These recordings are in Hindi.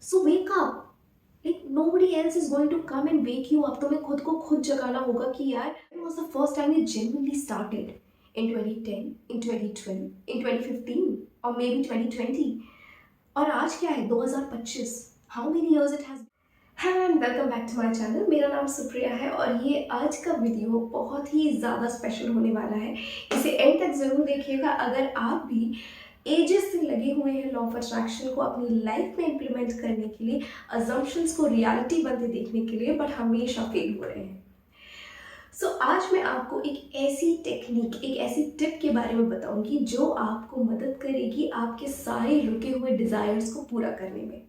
So wake up. Like nobody else is going to come and wake you up. तुम्हें खुद को खुद जगाना होगा कि यार when was the first time you genuinely started? In 2010, in 2012, in 2015 or maybe 2020. और आज क्या है 2025? How many years it has? Hello and welcome back to my channel. मेरा नाम सुप्रिया है और ये आज का वीडियो बहुत ही ज़्यादा स्पेशल होने वाला है। इसे एंड तक ज़रूर देखिएगा। अगर आप भी एजेस से लगे हुए हैं लॉ ऑफ अट्रैक्शन को अपनी लाइफ में इम्प्लीमेंट करने के लिए, अजम्पशंस को रियलिटी बनते देखने के लिए, बट हमेशा फेल हो रहे हैं। आज मैं आपको एक ऐसी टेक्निक, एक ऐसी टिप के बारे में बताऊंगी जो आपको मदद करेगी आपके सारे रुके हुए डिज़ायर्स को पूरा करने में।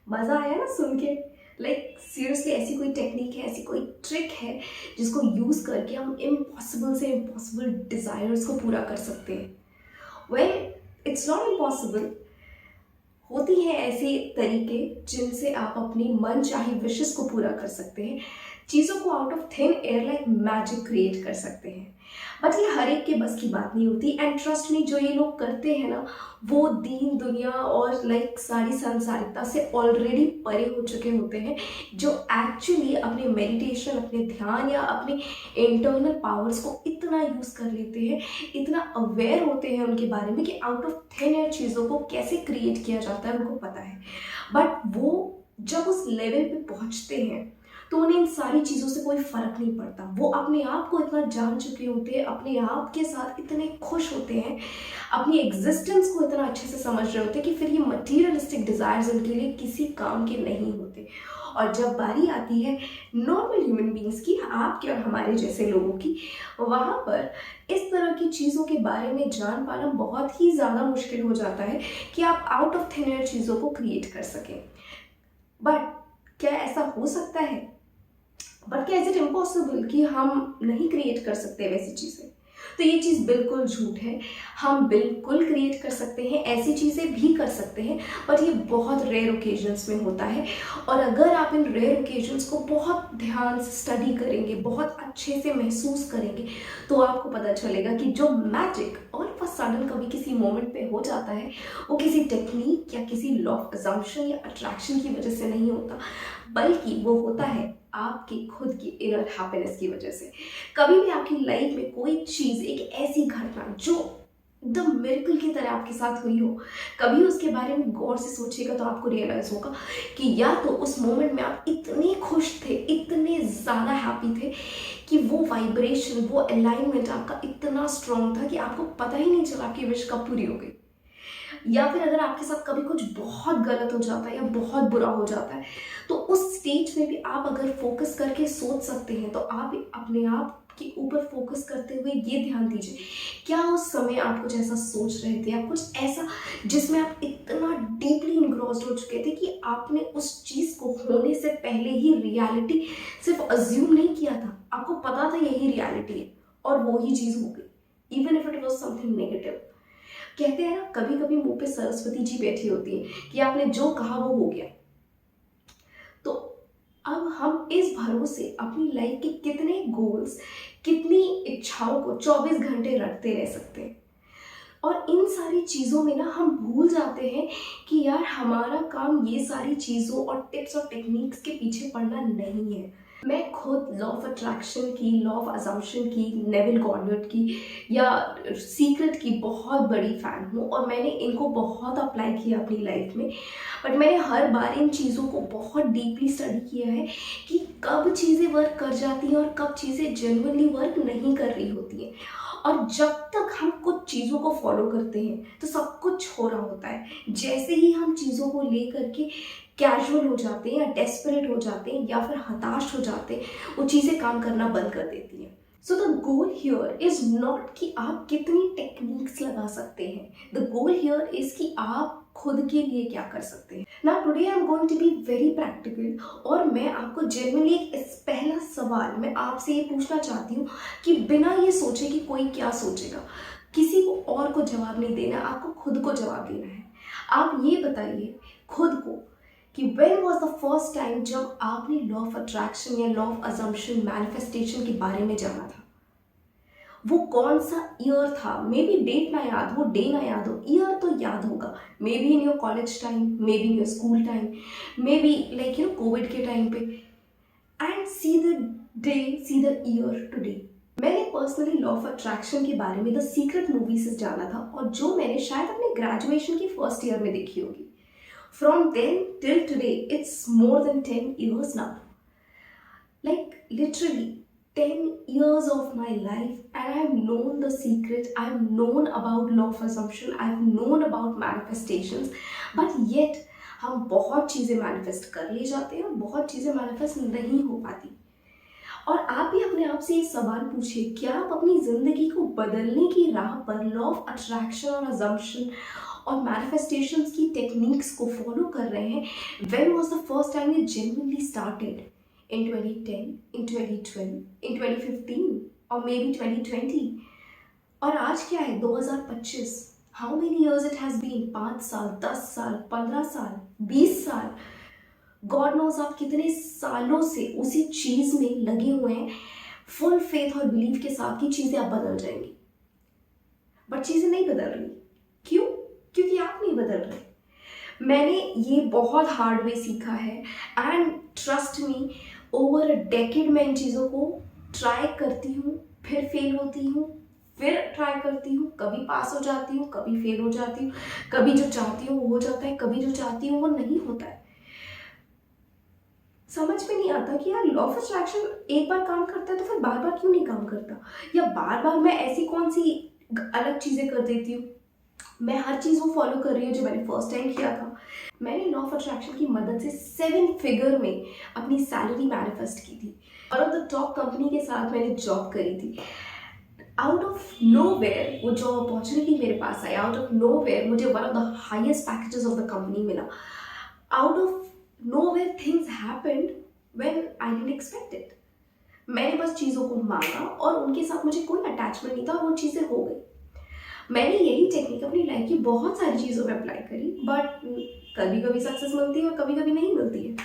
मज़ा आया ना सुन के? लाइक सीरियसली ऐसी कोई टेक्निक है, ऐसी कोई ट्रिक है जिसको यूज़ करके हम इम्पॉसिबल से इम्पॉसिबल डिज़ायर्स को पूरा कर सकते हैं। Well, it's not impossible. होती हैं ऐसे तरीके जिनसे आप अपनी मन चाहे विशेस को पूरा कर सकते हैं, चीज़ों को out of thin air like magic create कर सकते हैं। बट ये हर एक के बस की बात नहीं होती। एंड ट्रस्ट मी, जो ये लोग करते हैं ना, वो दीन दुनिया और लाइक सारी सांसारिकता से ऑलरेडी परे हो चुके होते हैं, जो एक्चुअली अपने मेडिटेशन, अपने ध्यान या अपने इंटरनल पावर्स को इतना यूज़ कर लेते हैं, इतना अवेयर होते हैं उनके बारे में कि आउट ऑफ थिन एयर चीज़ों को कैसे क्रिएट किया जाता है उनको पता है। बट वो जब उस लेवल पे पहुंचते हैं तो उन्हें इन सारी चीज़ों से कोई फ़र्क नहीं पड़ता। वो अपने आप को इतना जान चुके होते हैं, अपने आप के साथ इतने खुश होते हैं, अपनी एग्जिस्टेंस को इतना अच्छे से समझ रहे होते हैं कि फिर ये मटीरियलिस्टिक डिज़ायर्स उनके लिए किसी काम के नहीं होते। और जब बारी आती है नॉर्मल ह्यूमन बींग्स की, आपके और हमारे जैसे लोगों की, वहाँ पर इस तरह की चीज़ों के बारे में जान पाना बहुत ही ज़्यादा मुश्किल हो जाता है कि आप आउट ऑफ थिन एयर चीज़ों को क्रिएट कर सकें। बट क्या ऐसा हो सकता है? बट क्या इज इट इम्पॉसिबल कि हम नहीं क्रिएट कर सकते वैसी चीज़ें? तो ये चीज़ बिल्कुल झूठ है। हम बिल्कुल क्रिएट कर सकते हैं, ऐसी चीज़ें भी कर सकते हैं, बट ये बहुत रेयर ओकेजन्स में होता है। और अगर आप इन रेयर ओकेजन्स को बहुत ध्यान से स्टडी करेंगे, बहुत अच्छे से महसूस करेंगे, तो आपको पता चलेगा कि जो magic all of a sudden कभी किसी मोमेंट पे हो जाता है, वो किसी टेक्निक या किसी लॉ ऑफ अजम्पशन या अट्रैक्शन की वजह से नहीं होता, बल्कि वो होता है आपकी खुद की इनर हैप्पीनेस की वजह से। कभी भी आपकी लाइफ में कोई चीज़, एक ऐसी घटना जो द मिरेकल की तरह आपके साथ हुई हो, कभी उसके बारे में गौर से सोचिएगा तो आपको रियलाइज होगा कि या तो उस मोमेंट में आप इतने खुश थे, इतने ज़्यादा हैप्पी थे कि वो वाइब्रेशन, वो अलाइनमेंट आपका इतना स्ट्रॉन्ग था कि आपको पता ही नहीं चला कि विश कब पूरी हो गई। या फिर अगर आपके साथ कभी कुछ बहुत गलत हो जाता है या बहुत बुरा हो जाता है, तो उस स्टेज में भी आप अगर फोकस करके सोच सकते हैं, तो आप अपने आप के ऊपर फोकस करते हुए ये ध्यान दीजिए, क्या उस समय आप कुछ ऐसा सोच रहे थे या कुछ ऐसा जिसमें आप इतना डीपली इन्ग्रोस्ड हो चुके थे कि आपने उस चीज़ को होने से पहले ही रियलिटी सिर्फ अज्यूम नहीं किया था, आपको पता था यही रियलिटी है और वो ही चीज़ हो गई, even if it was something negative. कहते हैं ना, कभी कभी मुंह पे सरस्वती जी बैठी होती है कि आपने जो कहा वो हो गया। तो अब हम इस भरोसे अपनी लाइफ के कितने गोल्स, कितनी इच्छाओं को 24 घंटे रखते रह सकते हैं। और इन सारी चीज़ों में ना हम भूल जाते हैं कि यार हमारा काम ये सारी चीज़ों और टिप्स और टेक्निक्स के पीछे पड़ना नहीं है। मैं खुद लॉ ऑफ अट्रैक्शन की, लॉ ऑफ अजम्पशन की, नेविल गॉर्डनर की या सीक्रेट की बहुत बड़ी फ़ैन हूँ और मैंने इनको बहुत अप्लाई किया अपनी लाइफ में। बट मैंने हर बार इन चीज़ों को बहुत डीपली स्टडी किया है कि कब चीज़ें वर्क कर जाती हैं और कब चीज़ें जेन्युइनली वर्क नहीं कर रही होती हैं। और जब तक हम कुछ चीज़ों को फॉलो करते हैं तो सब कुछ हो रहा होता है। जैसे ही हम चीज़ों को लेकर के कैजुअल हो जाते हैं या डेस्परेट हो जाते हैं या फिर हताश हो जाते हैं, वो चीज़ें काम करना बंद कर देती हैं। So the goal here is not कि आप कितनी टेक्निक्स लगा सकते हैं, द गोल हियर इज कि आप खुद के लिए क्या कर सकते हैं। ना today I am going to be very practical और मैं आपको जेन्युइनली एक पहला सवाल मैं आपसे ये पूछना चाहती हूँ कि बिना ये सोचे कि कोई क्या सोचेगा, किसी को और को जवाब नहीं देना, आपको खुद को जवाब देना है। आप ये बताइए खुद को कि when was the first time जब आपने लॉ ऑफ अट्रैक्शन या लॉ ऑफ अजम्पशन, मैनिफेस्टेशन के बारे में जाना था। वो कौन सा ईयर था, मे बी डेट ना याद हो, डे ना याद हो, ईयर तो याद होगा। May be in your college time, may be in your school time, may be like Covid के टाइम पे, and see the day, see the year today. मैंने पर्सनली लॉ ऑफ अट्रैक्शन के बारे में द सीक्रेट मूवी से जाना था, और जो मैंने शायद अपने ग्रेजुएशन की फर्स्ट ईयर में देखी होगी। From then till today it's more than 10 years now, like literally 10 years of my life, and I've known the secret, I've known about law of assumption, I've known about manifestations, but yet हम बहुत चीज़ें मैनिफेस्ट कर ले जाते हैं और बहुत चीज़ें मैनिफेस्ट नहीं हो पाती। और आप भी अपने आप से ये सवाल पूछिए, क्या आप अपनी ज़िंदगी को बदलने की राह पर लॉ ऑफ अट्रैक्शन और अजम्पशन और मैनिफेस्टेशंस की टेक्निक्स को फॉलो कर रहे हैं? When was the first time you genuinely started? In 2010, in 2012, in 2015 or maybe 2020? और आज क्या है 2025? How many years it has been? 5 साल, 10 साल, 15 साल, 20 साल, गॉड नोज आप कितने सालों से उसी चीज़ में लगे हुए हैं, फुल फेथ और बिलीव के साथ कि चीज़ें अब बदल जाएंगी, बट चीज़ें नहीं बदल रही। क्यों? क्योंकि आप नहीं बदल रहे। मैंने ये बहुत हार्ड वे सीखा है, and trust me, over a decade मैं इन चीज़ों को ट्राई करती हूँ, फिर फेल होती हूँ, फिर ट्राई करती हूँ, कभी पास हो जाती हूँ, कभी फेल हो जाती हूँ, कभी जो चाहती हूँ वो हो जाता है, कभी जो चाहती हूँ वो नहीं होता है। समझ में नहीं आता कि यार लॉ ऑफ अट्रैक्शन एक बार काम करता है तो फिर बार बार क्यों नहीं काम करता, या बार बार मैं ऐसी कौन सी अलग चीज़ें कर देती हूँ। मैं हर चीज़ वो फॉलो कर रही हूँ जो मैंने फर्स्ट टाइम किया था। मैंने लॉ ऑफ अट्रैक्शन की मदद से 7 फिगर में अपनी सैलरी मैनिफेस्ट की थी, और द टॉप कंपनी के साथ मैंने जॉब करी थी। आउट ऑफ नो वेयर वो जॉब अपॉर्चुनिटी मेरे पास आई, आउट ऑफ नो वेयर मुझे one of the highest packages of the company मिला, out of nowhere things happened when I didn't expect it. मैंने बस चीज़ों को मांगा और उनके साथ मुझे कोई अटैचमेंट नहीं था, और वो चीज़ें हो गई। मैंने यही टेक्निक अपनी लाइफ की बहुत सारी चीज़ों में अप्लाई करी, बट कभी कभी सक्सेस मिलती है और कभी कभी नहीं मिलती है।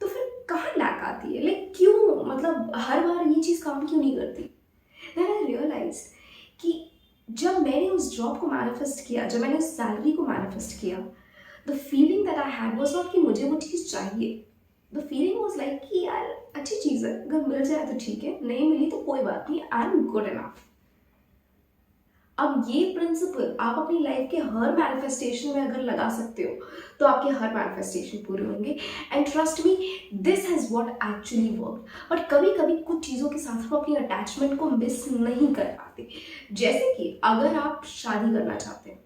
तो फिर कहाँ लैक आती है, लाइक क्यों, मतलब हर बार ये चीज़ काम क्यों नहीं करती? देन आई रियलाइज कि जब मैंने उस जॉब को मैनिफेस्ट किया, जब मैंने उस सैलरी को मैनिफेस्ट किया, the feeling that I had was not कि मुझे वो चीज़ चाहिए। द फीलिंग वाज लाइक कि यार अच्छी चीज़ है, अगर मिल जाए तो ठीक है, नहीं मिली तो कोई बात नहीं, आई एम गुड इनफ। अब ये प्रिंसिपल आप अपनी लाइफ के हर मैनिफेस्टेशन में अगर लगा सकते हो तो आपके हर मैनिफेस्टेशन पूरे होंगे, and trust me, this has what actually work. But कभी कभी कुछ चीज़ों के साथ हम अपनी अटैचमेंट को मिस नहीं कर पाते। जैसे कि अगर आप शादी करना चाहते हैं,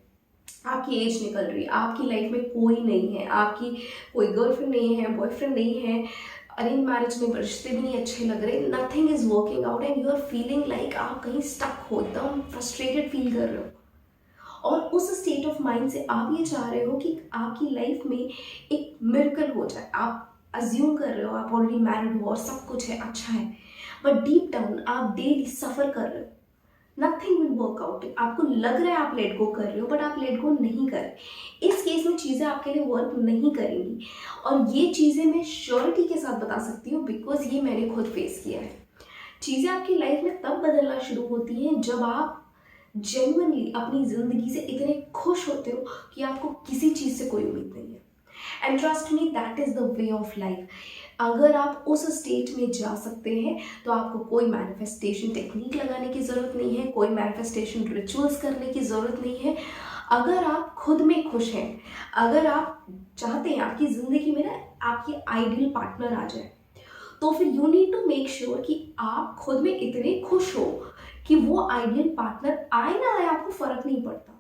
आपकी एज निकल रही है, आपकी लाइफ में कोई नहीं है, आपकी कोई गर्लफ्रेंड नहीं है, बॉयफ्रेंड नहीं है, अरेंज मैरिज में रिश्ते भी नहीं अच्छे लग रहे, nothing is working out, and you are feeling like आप कहीं स्टक हो, एकदम फ्रस्ट्रेटेड फील कर रहे हो, और उस स्टेट ऑफ माइंड से आप ये चाह रहे हो कि आपकी लाइफ में एक मिरेकल हो जाए। आप अज्यूम कर रहे हो आप ऑलरेडी मैरिड हो और सब कुछ है, अच्छा है, बट डीप डाउन आप डेली सफ़र कर रहे हो, नथिंग विल वर्क आउट। आपको लग रहा है आप लेट गो कर रहे हो, बट आप लेट गो नहीं कर रहे। इस केस में चीज़ें आपके लिए वर्क नहीं करेंगी, और ये चीज़ें मैं श्योरिटी के साथ बता सकती हूँ, बिकॉज ये मैंने खुद फेस किया है। चीज़ें आपकी लाइफ में तब बदलना शुरू होती हैं जब आप जेन्युइनली अपनी ज़िंदगी से इतने खुश होते हो कि आपको किसी चीज़ से कोई उम्मीद नहीं है। And trust me, that is the way of life. अगर आप उस स्टेट में जा सकते हैं तो आपको कोई मैनिफेस्टेशन टेक्निक लगाने की ज़रूरत नहीं है, कोई मैनिफेस्टेशन रिचुअल्स करने की ज़रूरत नहीं है। अगर आप खुद में खुश हैं, अगर आप चाहते हैं आपकी ज़िंदगी में ना आपकी आइडियल पार्टनर आ जाए, तो फिर you need to make sure कि आप खुद में इतने खुश हो कि वो आइडियल पार्टनर आए ना आए आपको फ़र्क नहीं पड़ता।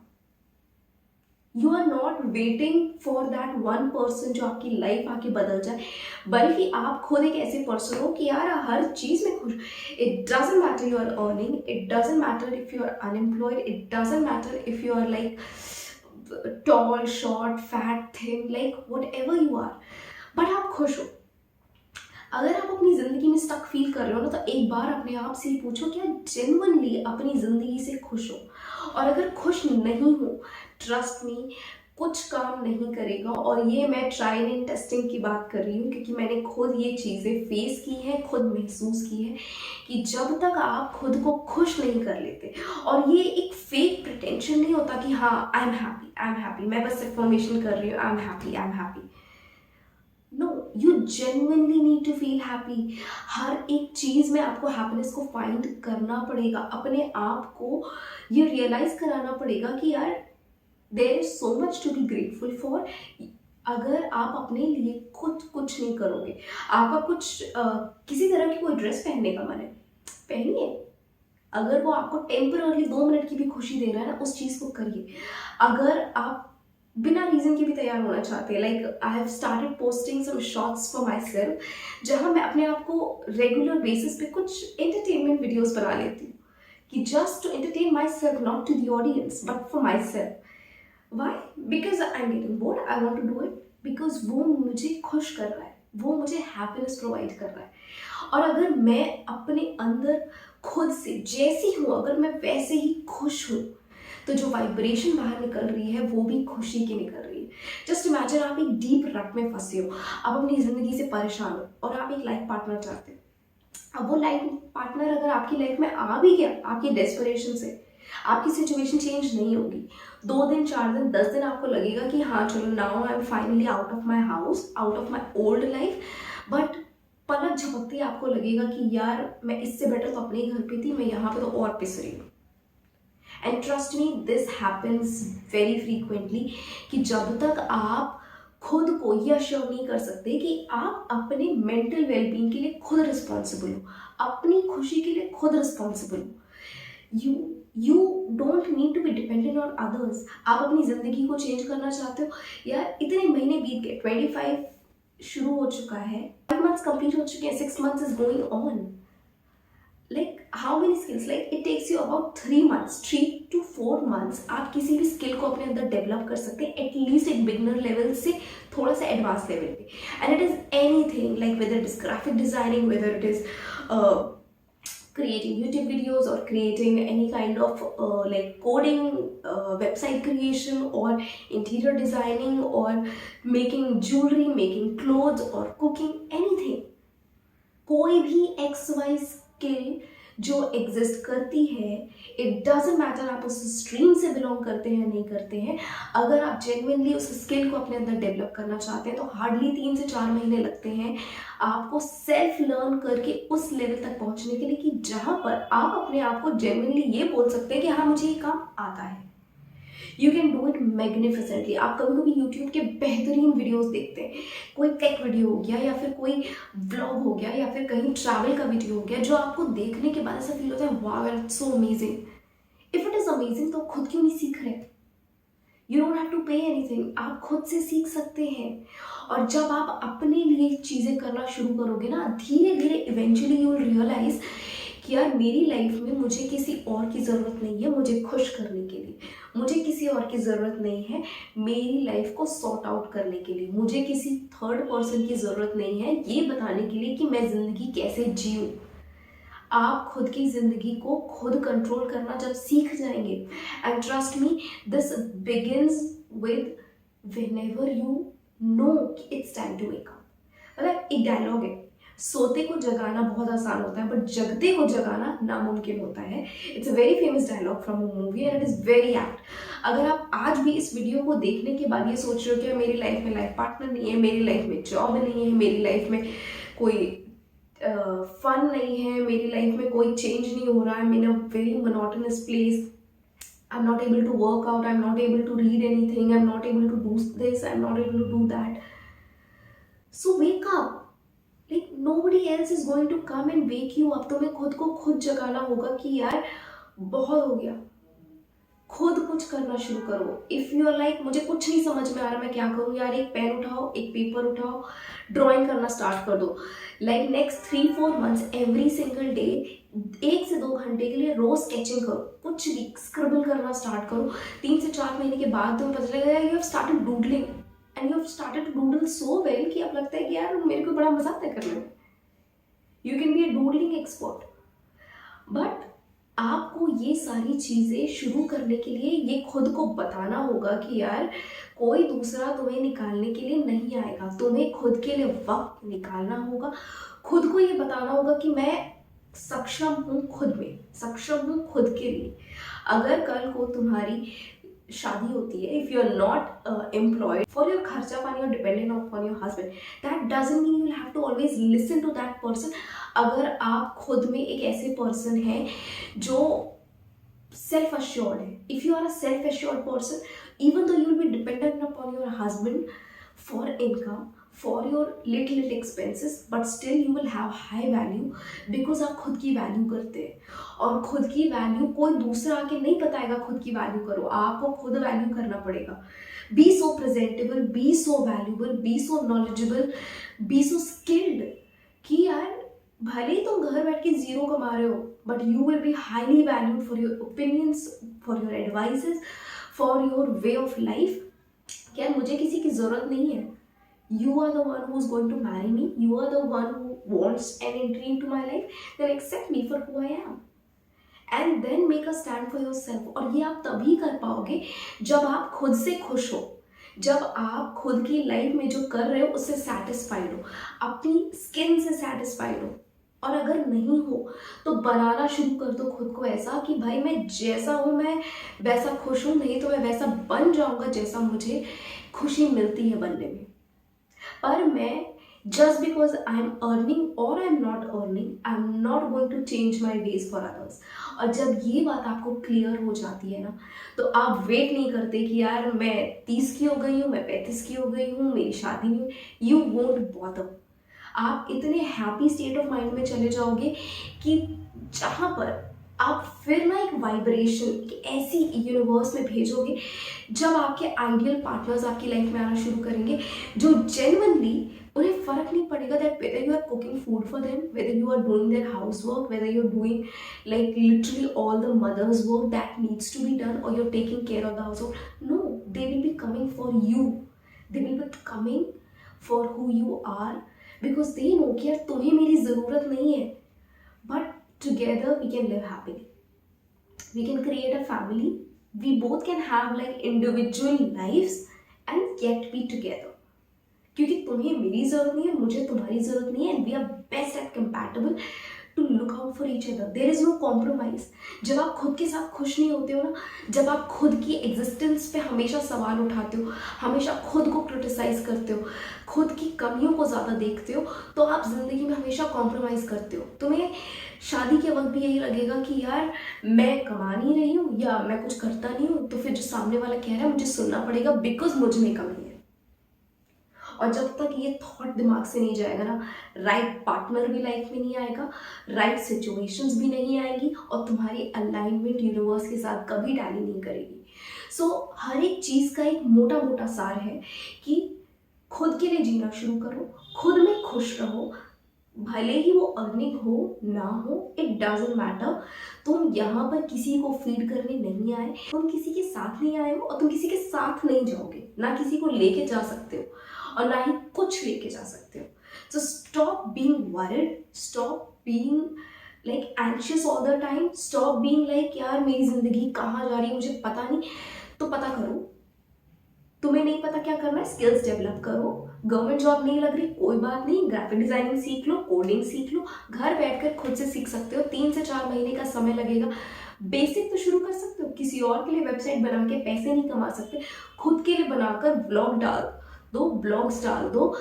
You are not waiting for that one person जो आपकी लाइफ आके बदल जाए, बल्कि आप खुद एक ऐसे पर्सन हो कि यार हर चीज़ में खुश। It doesn't matter you are earning, it doesn't matter if you are unemployed, it doesn't matter if you are like tall, short, fat, thin, like whatever you are, but आप खुश हो। अगर आप अपनी ज़िंदगी में स्टक फील कर रहे हो ना, तो एक बार अपने आप से पूछो क्या जेन्युइनली अपनी ज़िंदगी से खुश हो, और अगर खुश नहीं हो, ट्रस्ट मी, कुछ काम नहीं करेगा। और ये मैं ट्रायल एंड टेस्टिंग की बात कर रही हूँ, क्योंकि मैंने खुद ये चीज़ें फेस की हैं, खुद महसूस की है कि जब तक आप खुद को खुश नहीं कर लेते, और ये एक फेक प्रिटेंशन नहीं होता कि हाँ आई एम हैप्पी, मैं बस अफर्मेशन कर रही हूँ I am happy. No, you genuinely need to feel happy. हर एक चीज़ में आपको हैप्पीनेस को फाइंड करना पड़ेगा, अपने आप को ये रियलाइज कराना पड़ेगा कि यार there is so much to be grateful for. अगर आप अपने लिए खुद कुछ नहीं करोगे, आपका कुछ किसी तरह की कोई ड्रेस पहनने का मन है, पहनिए। अगर वो आपको टेम्पररी 2 मिनट की भी खुशी दे रहा है ना, उस चीज़ को करिए। अगर आप बिना रीज़न के भी तैयार होना चाहते हैं, like I have started posting some shorts for myself, जहाँ मैं अपने आप को रेगुलर बेसिस पे कुछ एंटरटेनमेंट वीडियोज़ बना लेती हूँ, कि just to entertain myself, not to the audience but for myself. Why? Because I am getting bored, I want to do it, because वो मुझे खुश कर रहा है, वो मुझे हैप्पीनेस प्रोवाइड कर रहा है। और अगर मैं अपने अंदर खुद से जैसी हूँ, अगर मैं वैसे ही खुश हूँ, तो जो वाइब्रेशन बाहर निकल रही है वो भी खुशी की निकल रही है। जस्ट इमेजिन आप एक डीप रट में फंसे हो, आप अपनी ज़िंदगी से परेशान हो और आप एक लाइफ पार्टनर चाहते हो। अब वो लाइफ पार्टनर अगर आपकी लाइफ में आ भी गया, आपकी डेस्परेशन से आपकी सिचुएशन चेंज नहीं होगी। 2 दिन, 4 दिन, 10 दिन आपको लगेगा कि हाँ चलो now I am finally out of my house, out of my old life, but पलक झपकते ही आपको लगेगा कि यार मैं इससे बेटर तो अपने घर पे थी, मैं यहाँ पे तो और पिस रही हूँ। And trust me, this happens very frequently, कि जब तक आप खुद को ये अश्योर नहीं कर सकते कि आप अपने मेंटल वेलबींग के लिए खुद रिस्पॉन्सिबल हो, अपनी खुशी के लिए खुद रिस्पॉन्सिबल हो, you don't need to be dependent on others. आप अपनी ज़िंदगी को चेंज करना चाहते हो, यार इतने महीने बीत गए, 25 शुरू हो चुका है, 5 मंथ्स कंप्लीट हो चुके हैं, 6 months is going on. Like how many skills, like it takes you about 3 months, 3 to 4 months आप किसी भी स्किल को अपने अंदर डेवलप कर सकते हैं, एटलीस्ट एक बिगनर लेवल से थोड़ा सा एडवांस लेवल पे। And it is anything, like whether it is graphic designing, whether it is creating YouTube videos, or creating any kind of like coding, website creation, or interior designing, or making jewelry, making clothes, or cooking, anything। कोई भी XY स्किल जो एग्जिस्ट करती है, इट डजेंट मैटर आप उस स्ट्रीम से बिलोंग करते हैं नहीं करते हैं, अगर आप जेन्युइनली उस स्किल को अपने अंदर डेवलप करना चाहते हैं तो हार्डली 3 से 4 महीने लगते हैं आपको सेल्फ लर्न करके उस लेवल तक पहुंचने के लिए, कि जहां पर आप अपने आप को जेन्युइनली ये बोल सकते हैं कि हाँ मुझे ये काम आता है। You can do it magnificently. आप कभी कभी यूट्यूब के बेहतरीन वीडियोस देखते हैं, कोई टेक वीडियो हो गया, या फिर कोई व्लॉग हो गया, या फिर कहीं ट्रैवल का वीडियो हो गया, जो आपको देखने के बाद ऐसा फील होता है wow it's so amazing. If it is amazing तो खुद क्यों नहीं सीख रहे? You don't have to pay anything, आप खुद से सीख सकते हैं। और जब आप अपने लिए चीज़ें करना शुरू करोगे ना, धीरे धीरे इवेंचुअली यू विल रियलाइज कि यार मेरी लाइफ में मुझे किसी और की ज़रूरत नहीं है मुझे खुश करने के लिए, मुझे किसी और की ज़रूरत नहीं है मेरी लाइफ को सॉर्ट आउट करने के लिए, मुझे किसी थर्ड पर्सन की ज़रूरत नहीं है ये बताने के लिए कि मैं ज़िंदगी कैसे जीऊँ। आप खुद की ज़िंदगी को खुद कंट्रोल करना जब सीख जाएंगे, and trust me this begins with whenever you know कि it's time to wake up. मतलब एक डायलॉग है, सोते को जगाना बहुत आसान होता है बट जगते को जगाना नामुमकिन होता है। It's a very famous dialogue from a movie and it is very act. अगर आप आज भी इस वीडियो को देखने के बाद ये सोच रहे हो कि मेरी लाइफ में लाइफ पार्टनर नहीं है, मेरी लाइफ में जॉब नहीं है, मेरी लाइफ में कोई फन नहीं है, मेरी लाइफ में कोई चेंज नहीं हो रहा है, I'm in a very monotonous place, I'm not able to work out, I'm not able to read anything, I'm not able to do this, I'm not able to do that. So wake up. Like nobody else is going to come and wake you up. तुम्हें खुद को खुद जगाना होगा कि यार बहुत हो गया, खुद कुछ करना शुरू करो। इफ़ यू आर लाइक मुझे कुछ नहीं समझ में आ रहा मैं क्या करूँ, यार एक पेन उठाओ, एक पेपर उठाओ, ड्राइंग करना स्टार्ट कर दो। Like next 3-4 months every single day 1 से 2 घंटे के लिए रोज स्केचिंग करो, कुछ भी स्क्रिबल करना स्टार्ट करो। 3 से 4 महीने के बाद तुम्हें पता लगेगा you have started doodling and you have started to doodle so well कि अब लगता है कि यार मेरे को बड़ा मजा आता है करने में। You can be a doodling expert. But आपको ये सारी चीज़ें शुरू करने के लिए ये खुद को बताना होगा कि यार कोई दूसरा तुम्हें निकालने के लिए नहीं आएगा, तुम्हें खुद के लिए वक्त निकालना होगा। खुद को ये बताना होगा कि मैं सक्षम हूँ, खुद में सक्षम हूँ खुद के लिए। अगर कल को तुम्हारी शादी होती है, if you are not employed for your खर्चा पानी और dependent upon your husband, that doesn't mean you will have to always listen to that person. अगर आप खुद में एक ऐसे पर्सन हैं जो सेल्फ assured है, if you are a self assured person, even though you will be dependent upon your husband for income, for your little expenses, but still you will have high value because आप खुद की वैल्यू करते हैं। और खुद की वैल्यू कोई दूसरा आके नहीं बताएगा खुद की वैल्यू करो, आपको खुद वैल्यू करना पड़ेगा। Be so presentable, be so valuable, be so knowledgeable, be so skilled कि यार भले ही तुम घर बैठ के जीरो कमा रहे हो, but you will be highly valued for your opinions, for your advices, for your way of life. क्या मुझे किसी की जरूरत नहीं है, you are the one who is going to marry me, you are the one who wants an entry into my life, then accept me for who I am and then make a stand for yourself। और ये आप तभी कर पाओगे जब आप खुद से खुश हो, जब आप खुद की लाइफ में जो कर रहे हो उससे सेटिस्फाइड हो, अपनी स्किन से सेटिस्फाइड हो। और अगर नहीं हो तो बनाना शुरू कर दो खुद को ऐसा कि भाई मैं जैसा हूँ मैं वैसा खुश हूँ, नहीं तो मैं वैसा बन जाऊँगा जैसा मुझे खुशी मिलती है बनने में। पर मैं just because I am earning और I am not earning, I am not going to change my ways for others. और जब ये बात आपको क्लियर हो जाती है ना, तो आप वेट नहीं करते कि यार मैं 30 की हो गई हूँ, मैं 35 की हो गई हूँ, मेरी शादी नहीं हुई। You won't bother. आप इतने हैप्पी स्टेट ऑफ माइंड में चले जाओगे कि जहाँ पर आप फिर ना एक वाइब्रेशन, एक ऐसी यूनिवर्स में भेजोगे जब आपके आइडियल पार्टनर्स आपकी लाइफ में आना शुरू करेंगे जो जेन्युइनली उन्हें फर्क नहीं पड़ेगा that whether you are cooking food for them, whether you are doing their house work, whether you are doing like literally all the mothers work that needs to be done, और you are taking care of the household. No, they will be coming for you, they will be coming for who you are, because they know कि यार तुम्हें मेरी ज़रूरत नहीं है, but together we can live happily, we can create a family, we both can have like individual lives and yet be together, क्योंकि तुम्हें मेरी ज़रूरत नहीं है, मुझे तुम्हारी ज़रूरत नहीं है, and we are best at compatible to look out for each other, there is no compromise। जब आप खुद के साथ खुश नहीं होते हो ना, जब आप खुद की एग्जिस्टेंस पे हमेशा सवाल उठाते हो, हमेशा खुद को क्रिटिसाइज करते हो, खुद की कमियों को ज़्यादा देखते हो, तो आप ज़िंदगी में हमेशा कॉम्प्रोमाइज़ करते हो। तुम्हें शादी के वक्त भी यही लगेगा कि यार मैं कमा नहीं रही हूँ या मैं कुछ करता नहीं हूँ, तो फिर जो सामने वाला कह रहा है मुझे सुनना पड़ेगा बिकॉज मुझ में कमी है। और जब तक ये थॉट दिमाग से नहीं जाएगा ना, राइट पार्टनर भी लाइफ में नहीं आएगा, राइट सिचुएशंस भी नहीं आएगी, और तुम्हारी अलाइनमेंट यूनिवर्स के साथ कभी टैली नहीं करेगी। सो हर एक चीज़ का एक मोटा मोटा सार है कि खुद के लिए जीना शुरू करो, खुद में खुश रहो, भले ही वो अर्निंग हो ना हो, इट डजंट मैटर। तुम यहाँ पर किसी को फीड करने नहीं आए, तुम किसी के साथ नहीं आए हो, और तुम किसी के साथ नहीं जाओगे, ना किसी को लेके जा सकते हो और ना ही कुछ लेके जा सकते हो। So stop being worried, stop being like anxious all the time, stop being like यार मेरी जिंदगी कहाँ जा रही है मुझे पता नहीं। तो पता करो, तुम्हें नहीं पता क्या करना है, स्किल्स डेवलप करो। गवर्नमेंट जॉब नहीं लग रही, कोई बात नहीं, ग्राफिक डिजाइनिंग सीख लो, कोडिंग सीख लो, घर बैठकर खुद से सीख सकते हो। 3 से 4 महीने का समय लगेगा, बेसिक तो शुरू कर सकते हो। किसी और के लिए वेबसाइट बना के पैसे नहीं कमा सकते, खुद के लिए बनाकर ब्लॉग डाल दो, ब्लॉग्स डाल दो,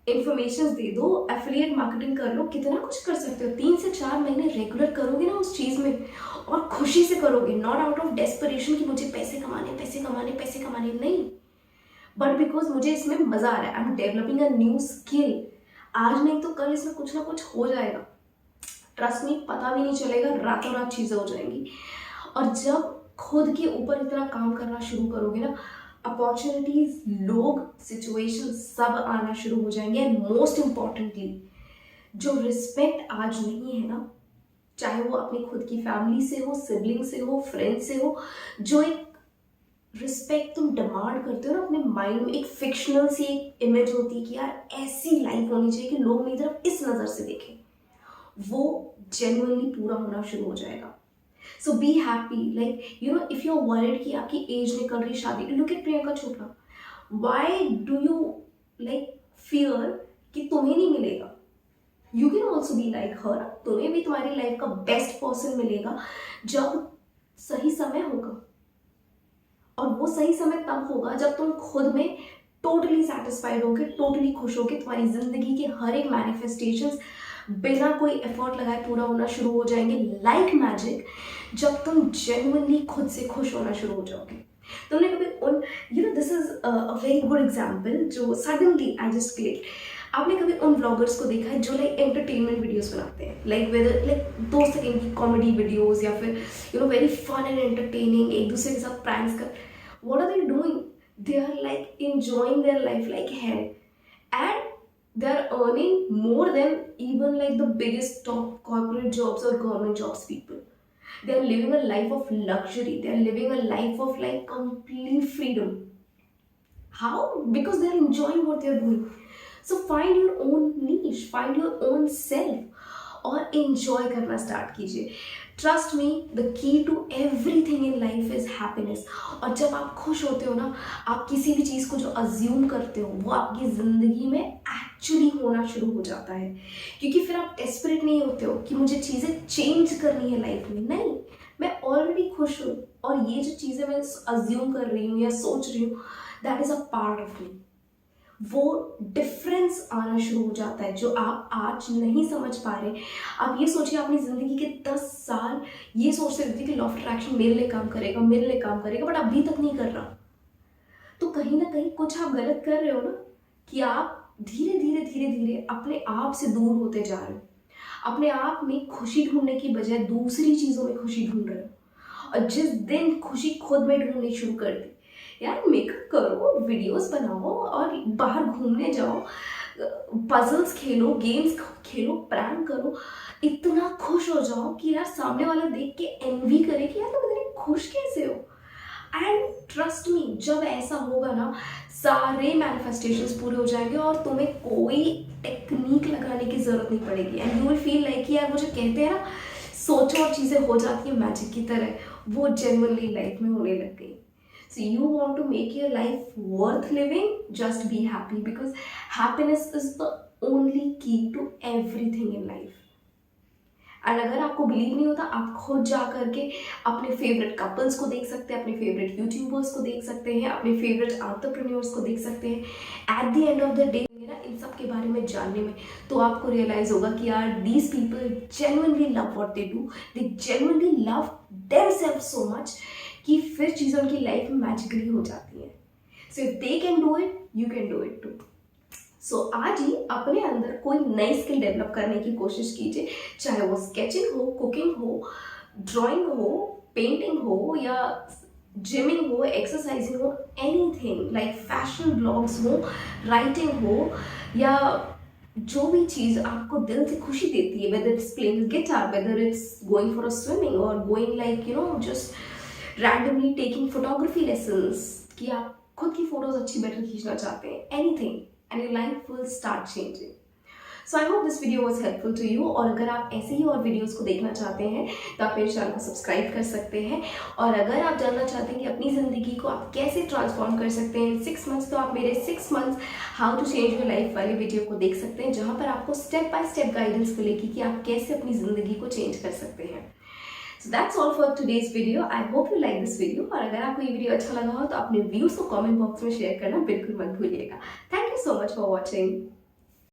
इंफॉर्मेशन दे दो, एफिलिएट मार्केटिंग कर लो, कितना कुछ कर सकते हो। 3 से 4 महीने रेगुलर करोगे ना उस चीज़ में, और खुशी से करोगे, नॉट आउट ऑफ डेस्परेशन कि मुझे पैसे कमाने पैसे कमाने पैसे कमाने, नहीं, बट बिकॉज मुझे इसमें मज़ा आ रहा है, I am developing a new skill. आज नहीं तो कल इसमें कुछ ना कुछ हो जाएगा, ट्रस्ट मी, पता भी नहीं चलेगा, रातों रात चीज़ें हो जाएंगी। और जब खुद के ऊपर इतना काम करना शुरू करोगे ना, अपॉर्चुनिटीज, लोग, सिचुएशन सब आना शुरू हो जाएंगे। एंड मोस्ट इम्पॉर्टेंटली, जो रिस्पेक्ट आज नहीं है ना, चाहे वो अपनी खुद की फैमिली से हो, सिबलिंग से हो, फ्रेंड से हो, जो एक रिस्पेक्ट तुम डिमांड करते हो ना अपने माइंड में, एक फिक्शनल सी एक इमेज होती है कि यार ऐसी लाइफ होनी चाहिए कि लोग मेरी तरफ इस नज़र से देखें, वो जेन्युइनली पूरा होना शुरू हो जाएगा। So be happy, like you know if you are worried कि आपकी एज निकल रही शादी, look at Priyanka Chopra, why do you like fear कि तुम्हें नहीं मिलेगा? You can also be like her, तुम्हें भी तुम्हारी लाइफ का बेस्ट पर्सन मिलेगा जब सही समय होगा। और वो सही समय तब होगा जब तुम खुद में टोटली सेटिस्फाइड होगे, टोटली खुश होगे, तुम्हारी जिंदगी के हर एक मैनिफेस्टेशंस बिना कोई एफर्ट लगाए पूरा होना शुरू हो जाएंगे लाइक मैजिक, जब तुम जेन्युइनली खुद से खुश होना शुरू हो जाओगे। तुमने कभी उन you know this is a very good example जो सडनली आई जस्ट क्लिक, आपने कभी उन व्लॉगर्स को देखा है जो लाइक एंटरटेनमेंट वीडियोस बनाते हैं, लाइक वेदर लाइक 2 सेकंड की कॉमेडी वीडियोस या फिर you know very fun and entertaining, एक दूसरे के साथ प्रैंक्स कर, what are they doing? They are like enjoying their life like hell, and they are earning more than even like the biggest top corporate jobs or government jobs people. They are living a life of luxury, they are living a life of like complete freedom. How? Because they are enjoying what they are doing. So find your own niche, find your own self और enjoy करना start कीजिए। Trust me, the key to everything in life is happiness. और जब आप खुश होते हो ना, आप किसी भी चीज़ को जो अज्यूम करते हो वो आपकी ज़िंदगी में एक्चुअली होना शुरू हो जाता है, क्योंकि फिर आप डेस्परेट नहीं होते हो कि मुझे चीज़ें चेंज करनी है लाइफ में। नहीं, मैं ऑलरेडी खुश हूँ और ये जो चीज़ें मैं अज्यूम कर रही हूँ या सोच रही हूँ, that is a part of me. वो डिफरेंस आना शुरू हो जाता है जो आप आज नहीं समझ पा रहे। आप ये सोचिए, अपनी ज़िंदगी के 10 साल ये सोचते रहते कि लॉ ऑफ अट्रैक्शन मेरे लिए काम करेगा, मेरे लिए काम करेगा, बट अभी तक नहीं कर रहा। तो कहीं ना कहीं कुछ आप गलत कर रहे हो ना, कि आप धीरे धीरे धीरे धीरे अपने आप से दूर होते जा रहे हो। अपने आप में खुशी ढूंढने की बजाय दूसरी चीज़ों में खुशी ढूंढ रहे हो। और जिस दिन खुशी खुद में ढूंढनी शुरू कर दी, यार मेकअप करो, वीडियोस बनाओ और बाहर घूमने जाओ, पजल्स खेलो, गेम्स खेलो, प्रैंक करो, इतना खुश हो जाओ कि यार सामने वाला देख के एनवी करे कि यार तुम इतने खुश कैसे हो। एंड ट्रस्ट मी, जब ऐसा होगा ना, सारे मैनिफेस्टेशंस पूरे हो जाएंगे और तुम्हें कोई टेक्निक लगाने की जरूरत नहीं पड़ेगी। And you will feel like यार वो जो कहते हैं ना, सोचो और चीज़ें हो जाती है मैजिक की तरह, वो जेन्युइनली लाइफ में होने लग गई। So you want to make your life worth living, just be happy, because happiness is the only key to everything in life. And अगर आपको बिलीव नहीं होता, आप खुद जा करके अपने फेवरेट कपल्स को देख सकते हैं, अपने फेवरेट यूट्यूबर्स को देख सकते हैं, अपने फेवरेट एंटरप्रेन्योर्स को देख सकते हैं। At the end of the day ना, इन सब के बारे में जानने में तो आपको रियलाइज होगा कि यार these people genuinely love what they do, they genuinely love themselves so much कि फिर चीज़ें उनकी लाइफ में मैजिकली हो जाती हैं। So if they can do it, you can do it too. So आज ही अपने अंदर कोई नई स्किल डेवलप करने की कोशिश कीजिए, चाहे वो स्केचिंग हो, कुकिंग हो, ड्राइंग हो, पेंटिंग हो, या जिमिंग हो, एक्सरसाइजिंग हो, एनीथिंग लाइक फैशन ब्लॉग्स हो, राइटिंग हो, या जो भी चीज़ आपको दिल से खुशी देती है, whether it's playing guitar, whether it's going for a swimming और going like you know just randomly taking photography lessons, कि आप खुद की फोटोज अच्छी बेटर खींचना चाहते हैं, anything, and your life will start changing. So I hope this video was helpful to you. और अगर आप ऐसे ही और वीडियोस को देखना चाहते हैं तो आप मेरे चैनल को सब्सक्राइब कर सकते हैं। और अगर आप जानना चाहते हैं कि अपनी ज़िंदगी को आप कैसे ट्रांसफॉर्म कर सकते हैं इन 6 मंथ्स, तो आप मेरे 6 months how to change your life वाले वीडियो को देख सकते हैं, जहाँ पर आपको स्टेप बाय स्टेप गाइडेंस मिलेगी कि आप कैसे अपनी ज़िंदगी को चेंज कर सकते हैं। So that's all for today's video. I hope you like this video. और अगर आपको ये वीडियो अच्छा लगा हो तो अपने व्यूज़ को कमेंट बॉक्स में शेयर करना बिल्कुल मत भूलिएगा। Thank you so much for watching.